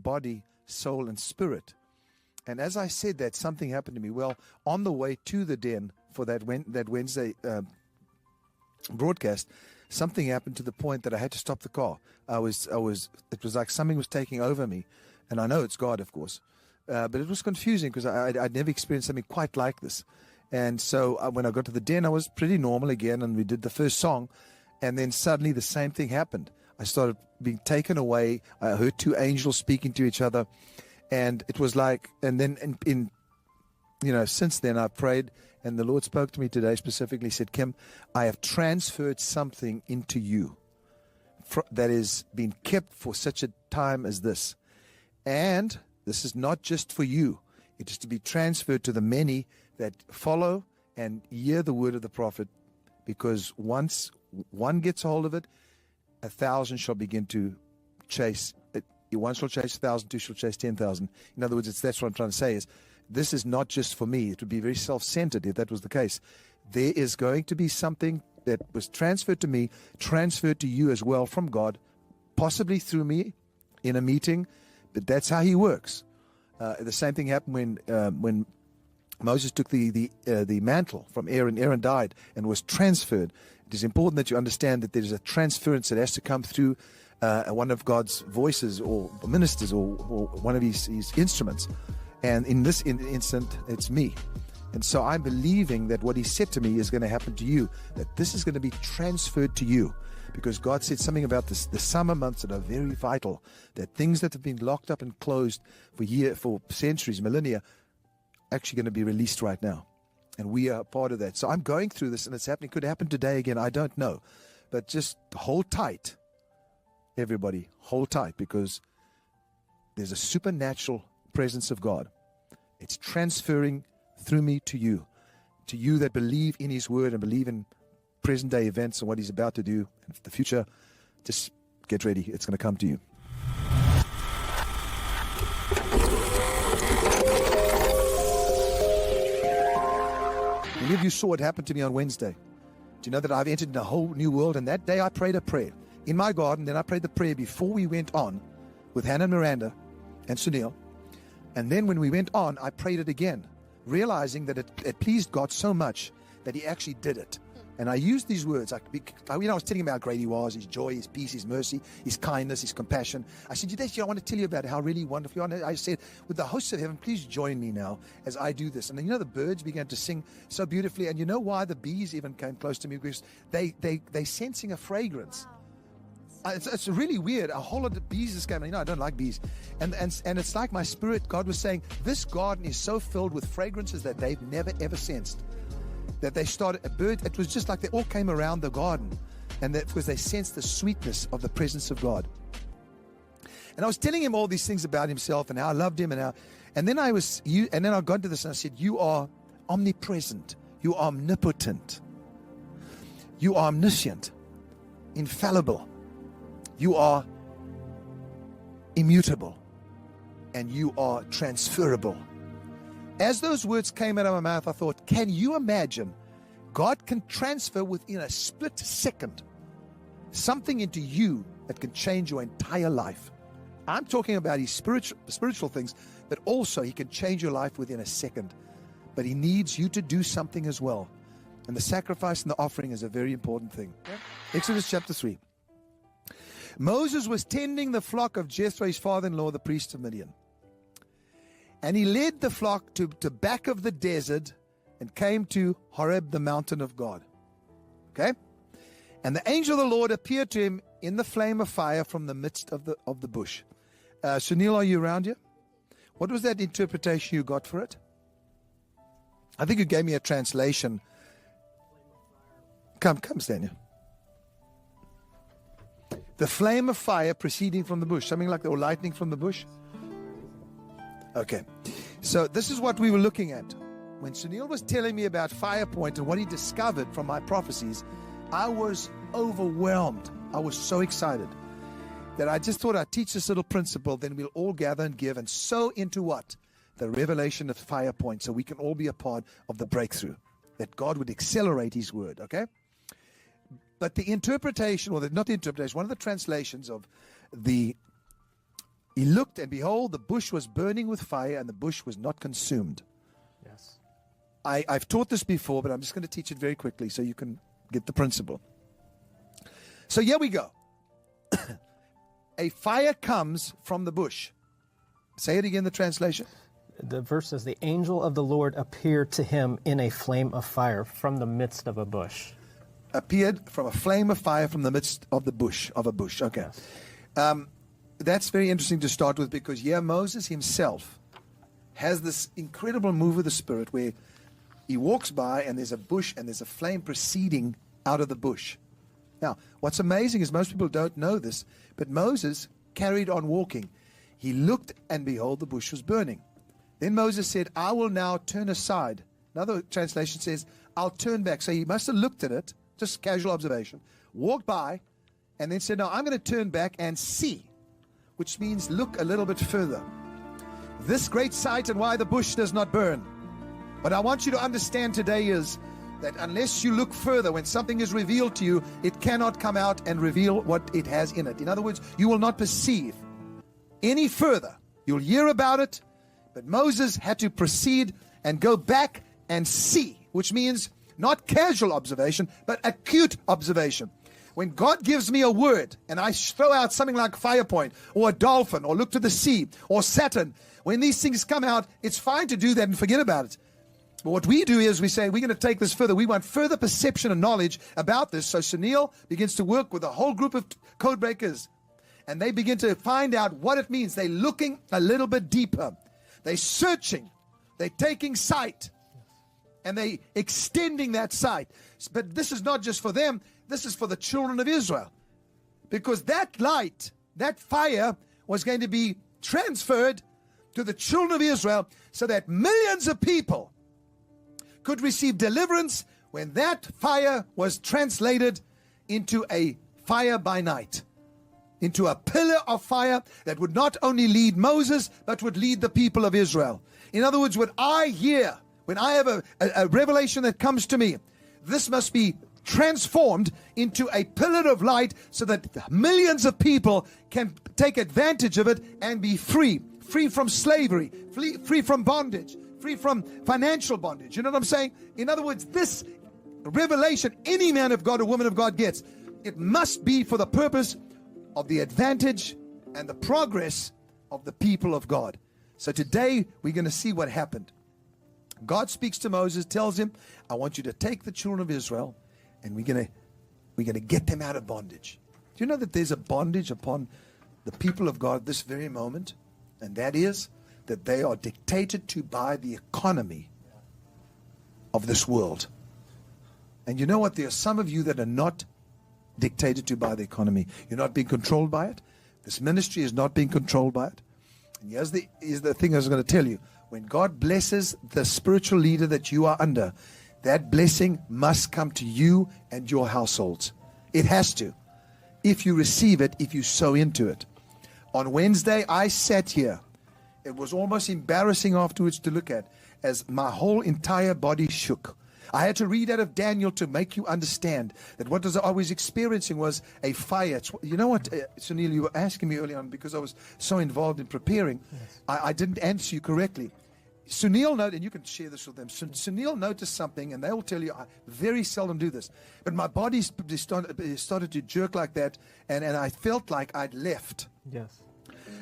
body, soul, and spirit. And as I said that, something happened to me. Well, on the way to the den for that Wednesday broadcast, something happened to the point that I had to stop the car. It was like something was taking over me. And I know it's God, of course. But it was confusing because I'd never experienced something quite like this. And so when I got to the den, I was pretty normal again, and we did the first song. And then suddenly the same thing happened. I started being taken away. I heard two angels speaking to each other. And it was like, and then since then I've prayed, and the Lord spoke to me today specifically, said, Kim, I have transferred something into you that has been kept for such a time as this. And this is not just for you. It is to be transferred to the many that follow and hear the word of the prophet, because once one gets hold of it, 1,000 shall begin to chase it. One shall chase 1,000, two shall chase 10,000. In other words, that's what I'm trying to say is, this is not just for me. It would be very self-centered if that was the case. There is going to be something that was transferred to me, transferred to you as well from God, possibly through me in a meeting, but that's how he works. The same thing happened when Moses took the mantle from Aaron. Aaron died and was transferred. It is important that you understand that there is a transference that has to come through one of God's voices or ministers or one of his instruments. And in this instant, it's me. And so I'm believing that what he said to me is going to happen to you, that this is going to be transferred to you. Because God said something about this, the summer months that are very vital, that things that have been locked up and closed for centuries, millennia, actually going to be released right now. And we are part of that. So I'm going through this, and it's happening. It could happen today again. I don't know. But just hold tight. Everybody, hold tight, because there's a supernatural presence of God. It's transferring through me to you that believe in his word and believe in present day events and what he's about to do in the future. Just get ready. It's going to come to you. Many of you saw what happened to me on Wednesday. Do you know that I've entered in a whole new world? And that day I prayed a prayer in my garden. Then I prayed the prayer before we went on with Hannah and Miranda and Sunil. And then when we went on, I prayed it again, realizing that it pleased God so much that he actually did it. And I used these words. I was telling him how great he was, his joy, his peace, his mercy, his kindness, his compassion. I said, I want to tell you about how really wonderful you are. And I said, with the hosts of heaven, please join me now as I do this. And then, the birds began to sing so beautifully. And you know why the bees even came close to me? Because they're sensing a fragrance. It's really weird. A whole lot of bees just came. I don't like bees. And it's like my spirit, God was saying, this garden is so filled with fragrances that they've never, ever sensed. That they started, it was just like they all came around the garden. And that because they sensed the sweetness of the presence of God. And I was telling him all these things about himself and how I loved him. And then I got into this and I said, you are omnipresent. You are omnipotent. You are omniscient. Infallible. You are immutable, and you are transferable. As those words came out of my mouth, I thought, can you imagine God can transfer within a split second something into you that can change your entire life? I'm talking about his spiritual things, but also he can change your life within a second. But he needs you to do something as well. And the sacrifice and the offering is a very important thing. Exodus chapter 3. Moses was tending the flock of Jethro, his father-in-law, the priest of Midian. And he led the flock to back of the desert and came to Horeb, the mountain of God. Okay? And the angel of the Lord appeared to him in the flame of fire from the midst of the bush. Sunil, are you around here? What was that interpretation you got for it? I think you gave me a translation. Come, stand here. The flame of fire proceeding from the bush. Something like or lightning from the bush. Okay. So this is what we were looking at. When Sunil was telling me about Fire Point and what he discovered from my prophecies, I was overwhelmed. I was so excited that I just thought I'd teach this little principle, then we'll all gather and give and sow into what? The revelation of Fire Point, so we can all be a part of the breakthrough. That God would accelerate his word, okay? But the interpretation, not the interpretation, one of the translations of the He looked, and behold, the bush was burning with fire, and the bush was not consumed. Yes. I've taught this before, but I'm just going to teach it very quickly so you can get the principle. So here we go. A fire comes from the bush. Say it again, the translation. The verse says, the angel of the Lord appeared to him in a flame of fire from the midst of a bush. Appeared from a flame of fire from the midst of the bush, of a bush. Okay. Yes. That's very interesting to start with, because here Moses himself has this incredible move of the Spirit where he walks by and there's a bush and there's a flame proceeding out of the bush. Now, what's amazing is most people don't know this, but Moses carried on walking. He looked, and behold, the bush was burning. Then Moses said, I will now turn aside. Another translation says, I'll turn back. So he must have looked at it, just casual observation, walked by, and then said, no, I'm going to turn back and see, which means look a little bit further. This great sight and why the bush does not burn. What I want you to understand today is that unless you look further, when something is revealed to you, it cannot come out and reveal what it has in it. In other words, you will not perceive any further. You'll hear about it, but Moses had to proceed and go back and see, which means not casual observation, but acute observation. When God gives me a word and I throw out something like fire point or a dolphin or look to the sea or Saturn, when these things come out, it's fine to do that and forget about it. But what we do is we say, we're going to take this further. We want further perception and knowledge about this. So Sunil begins to work with a whole group of code breakers, and they begin to find out what it means. They're looking a little bit deeper. They're searching. They're taking sight, and they're extending that sight. But this is not just for them. This is for the children of Israel. Because that light, that fire, was going to be transferred to the children of Israel so that millions of people could receive deliverance when that fire was translated into a fire by night, into a pillar of fire that would not only lead Moses, but would lead the people of Israel. In other words, what I hear, when I have a revelation that comes to me, this must be transformed into a pillar of light so that millions of people can take advantage of it and be free from slavery, free from bondage, free from financial bondage. You know what I'm saying? In other words, this revelation any man of God or woman of God gets, it must be for the purpose of the advantage and the progress of the people of God. So today we're going to see what happened. God speaks to Moses, tells him, I want you to take the children of Israel and we're going to get them out of bondage. Do you know that there's a bondage upon the people of God this very moment? And that is that they are dictated to by the economy of this world. And you know what? There are some of you that are not dictated to by the economy. You're not being controlled by it. This ministry is not being controlled by it. And here's the thing I was going to tell you. When God blesses the spiritual leader that you are under, that blessing must come to you and your households. It has to. If you receive it, if you sow into it. On Wednesday, I sat here. It was almost embarrassing afterwards to look at, as my whole entire body shook. I had to read out of Daniel to make you understand that what I was experiencing was a fire. You know what, Sunil, you were asking me early on because I was so involved in preparing. Yes. I didn't answer you correctly. Sunil noted, and you can share this with them. Sunil noticed something, and they will tell you, I very seldom do this, but my body started to jerk like that, and I felt like I'd left. Yes.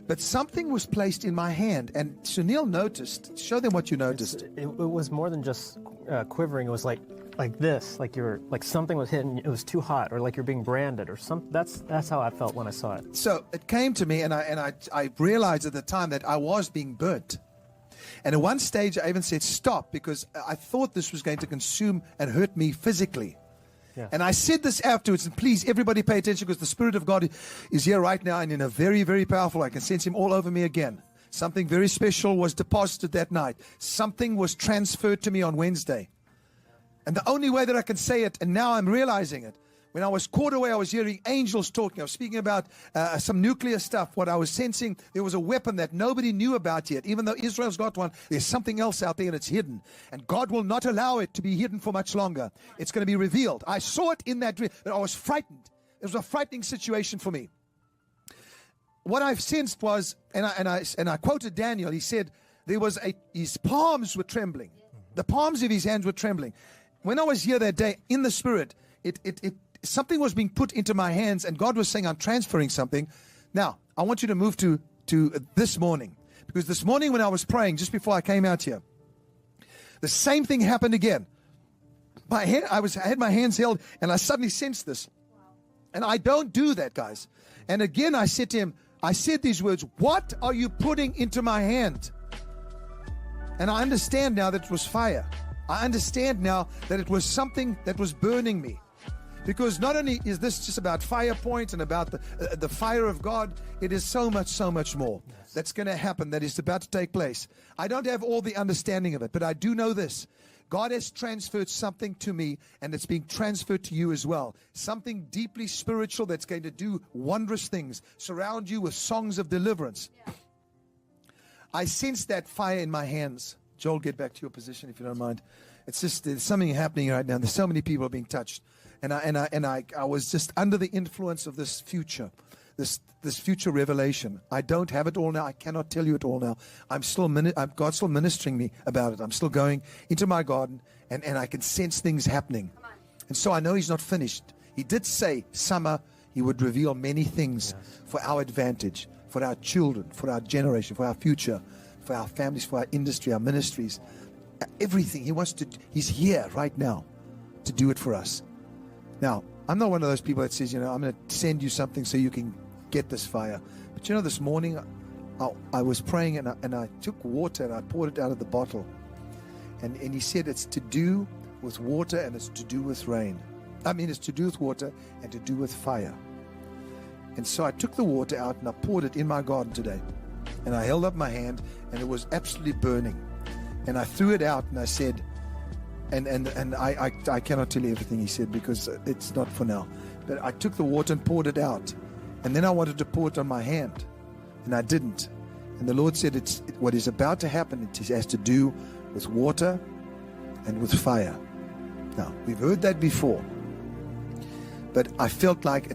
But something was placed in my hand, and Sunil noticed. Show them what you noticed. It was more than just quivering. It was like this, like something was hitting. It was too hot, or like you're being branded, or something. That's how I felt when I saw it. So it came to me, and I realized at the time that I was being burnt. And at one stage, I even said stop, because I thought this was going to consume and hurt me physically. Yeah. And I said this afterwards, and please, everybody pay attention, because the Spirit of God is here right now, and in a very, very powerful way. I can sense Him all over me again. Something very special was deposited that night. Something was transferred to me on Wednesday. And the only way that I can say it, and now I'm realizing it, when I was caught away, I was hearing angels talking. I was speaking about some nuclear stuff. What I was sensing, there was a weapon that nobody knew about yet. Even though Israel's got one, there's something else out there and it's hidden. And God will not allow it to be hidden for much longer. It's going to be revealed. I saw it in that dream, but I was frightened. It was a frightening situation for me. what I've sensed was, and I quoted Daniel. He said his palms were trembling. The palms of his hands were trembling. When I was here that day in the Spirit, something was being put into my hands, and God was saying, I'm transferring something. Now, I want you to move to this morning, because this morning when I was praying, just before I came out here, the same thing happened again. I had my hands held, and I suddenly sensed this. And I don't do that, guys. And again, I said to him, I said these words, what are you putting into my hand? And I understand now that it was fire. I understand now that it was something that was burning me. Because not only is this just about fire points and about the fire of God, it is so much more that's going to happen, that is about to take place. I don't have all the understanding of it, but I do know this. God has transferred something to me, and it's being transferred to you as well. Something deeply spiritual that's going to do wondrous things, surround you with songs of deliverance. Yeah. I sense that fire in my hands. Joel, get back to your position if you don't mind. It's just, there's something happening right now. There's so many people being touched. And I was just under the influence of this future, this future revelation. I don't have it all now. I cannot tell you it all now. God's still ministering me about it. I'm still going into my garden, and I can sense things happening. And so I know He's not finished. He did say, summer, He would reveal many things for our advantage, for our children, for our generation, for our future, for our families, for our industry, our ministries, everything. He's here right now to do it for us. Now, I'm not one of those people that says, I'm going to send you something so you can get this fire. But this morning I was praying, and I took water and I poured it out of the bottle. And He said it's to do with water and it's to do with rain. It's to do with water and to do with fire. And so I took the water out and I poured it in my garden today. And I held up my hand, and it was absolutely burning. And I threw it out, and I said, and I cannot tell you everything He said, because it's not for now. But I took the water and poured it out. And then I wanted to pour it on my hand, and I didn't. And the Lord said, what is about to happen, it has to do with water and with fire. Now, we've heard that before, but I felt like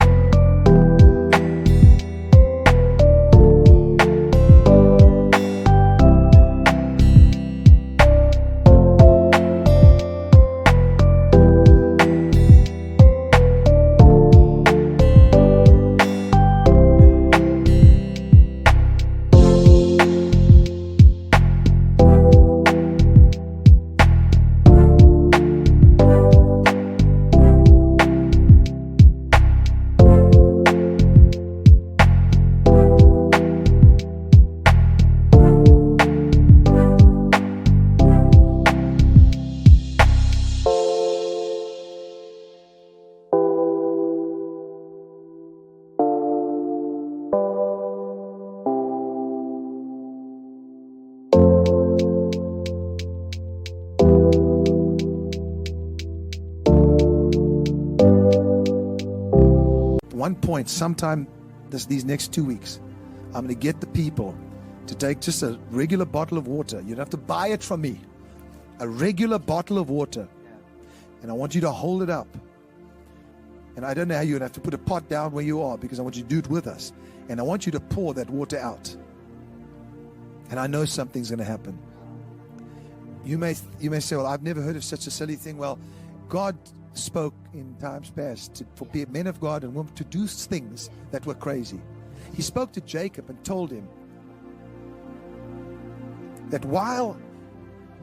one point, sometime these next 2 weeks, I'm going to get the people to take just a regular bottle of water. You don't have to buy it from me. A regular bottle of water. And I want you to hold it up. And I don't know how you're going to have to put a pot down where you are, because I want you to do it with us. And I want you to pour that water out. And I know something's going to happen. You may say, well, I've never heard of such a silly thing. Well, God spoke in times past for men of God and women to do things that were crazy. He spoke to Jacob and told him that while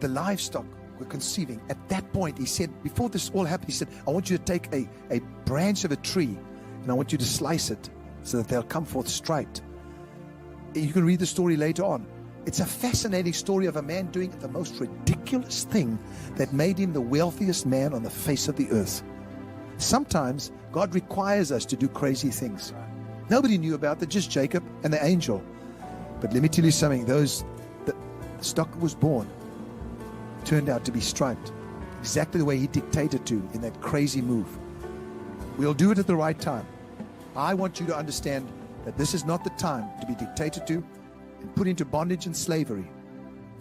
the livestock were conceiving, at that point, He said, before this all happened, He said, I want you to take a branch of a tree, and I want you to slice it so that they'll come forth striped. You can read the story later on. It's a fascinating story of a man doing the most ridiculous thing that made him the wealthiest man on the face of the earth. Sometimes God requires us to do crazy things. Nobody knew about that, just Jacob and the angel. But let me tell you something, the stock was born turned out to be striped, exactly the way He dictated to in that crazy move. We'll do it at the right time. I want you to understand that this is not the time to be dictated to and put into bondage and slavery,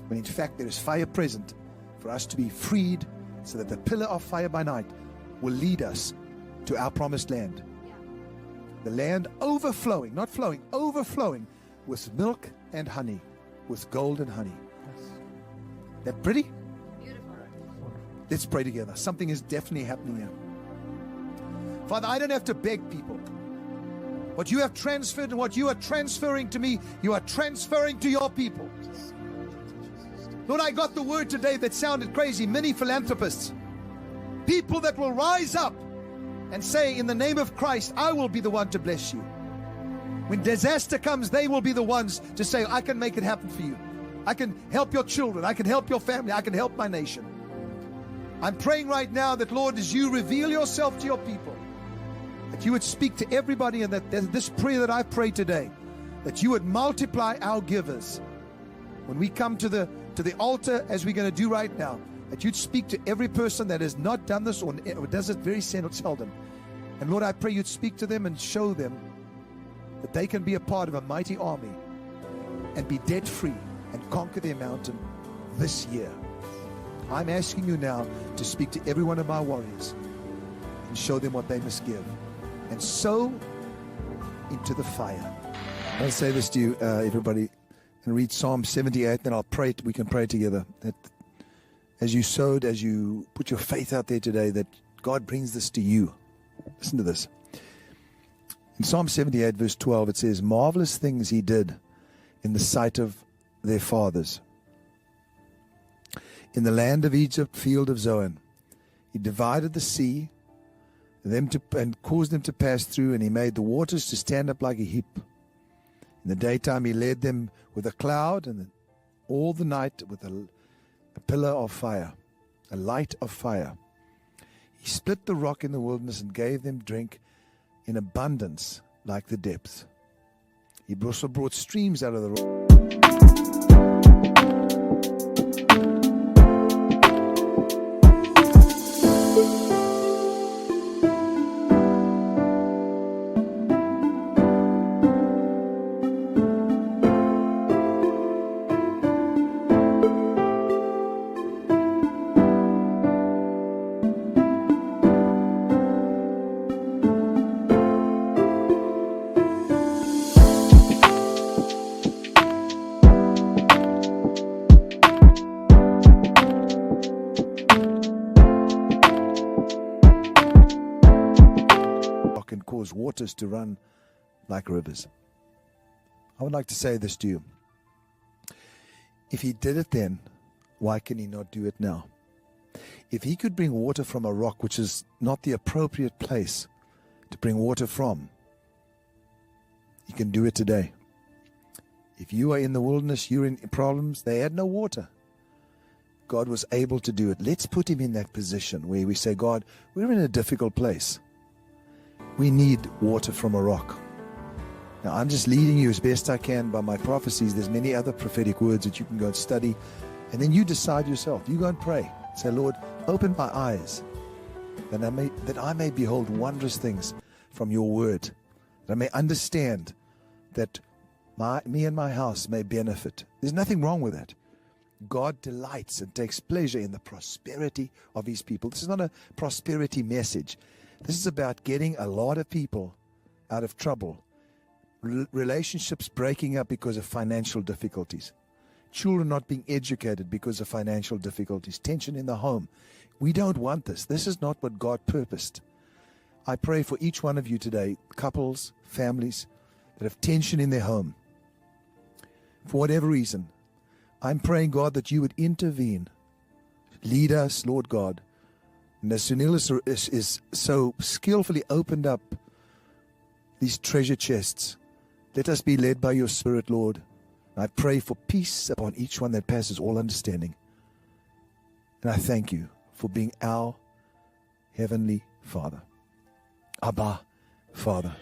when in fact there is fire present for us to be freed, so that the pillar of fire by night will lead us to our promised land. The land overflowing, not flowing, overflowing with milk and honey, with gold and honey. That pretty? Beautiful. Let's pray together. Something is definitely happening here. Father, I don't have to beg people. What you have transferred and what you are transferring to me, you are transferring to your people. Lord, I got the word today that sounded crazy. Many philanthropists, people that will rise up and say, in the name of Christ, I will be the one to bless you. When disaster comes, they will be the ones to say, I can make it happen for you. I can help your children. I can help your family. I can help my nation. I'm praying right now that, Lord, as you reveal yourself to your people, that you would speak to everybody, and that this prayer that I pray today, that you would multiply our givers. When we come to the altar, as we're going to do right now, that you'd speak to every person that has not done this or does it very seldom. And Lord, I pray you'd speak to them and show them that they can be a part of a mighty army and be debt-free and conquer their mountain this year. I'm asking you now to speak to every one of my warriors and show them what they must give and sow into the fire. I'll say this to you, everybody, and read Psalm 78, then I'll pray. We can pray together. That as you sowed, as you put your faith out there today, that God brings this to you. Listen to this. In Psalm 78, verse 12, it says, marvelous things he did in the sight of their fathers. In the land of Egypt, field of Zoan, he divided the sea and caused them to pass through, and he made the waters to stand up like a heap. In the daytime he led them with a cloud, and all the night with a pillar of fire, a light of fire. He split the rock in the wilderness and gave them drink in abundance like the depths. He also brought streams out of the rock. Waters to run like rivers. I would like to say this to you. If he did it then, why can he not do it now? If he could bring water from a rock, which is not the appropriate place to bring water from, he can do it today. If you are in the wilderness, you're in problems, they had no water. God was able to do it. Let's put him in that position where we say, God, we're in a difficult place. We need water from a rock. Now, I'm just leading you as best I can by my prophecies. There's many other prophetic words that you can go and study. And then you decide yourself. You go and pray. Say, Lord, open my eyes that I may behold wondrous things from your word. That I may understand that me and my house may benefit. There's nothing wrong with that. God delights and takes pleasure in the prosperity of his people. This is not a prosperity message. This is about getting a lot of people out of trouble. Relationships breaking up because of financial difficulties. Children not being educated because of financial difficulties. Tension in the home. We don't want this. This is not what God purposed. I pray for each one of you today, couples, families that have tension in their home. For whatever reason, I'm praying, God, that you would intervene. Lead us, Lord God. And as Sunil is so skillfully opened up these treasure chests, let us be led by your Spirit, Lord. And I pray for peace upon each one that passes all understanding. And I thank you for being our Heavenly Father. Abba, Father.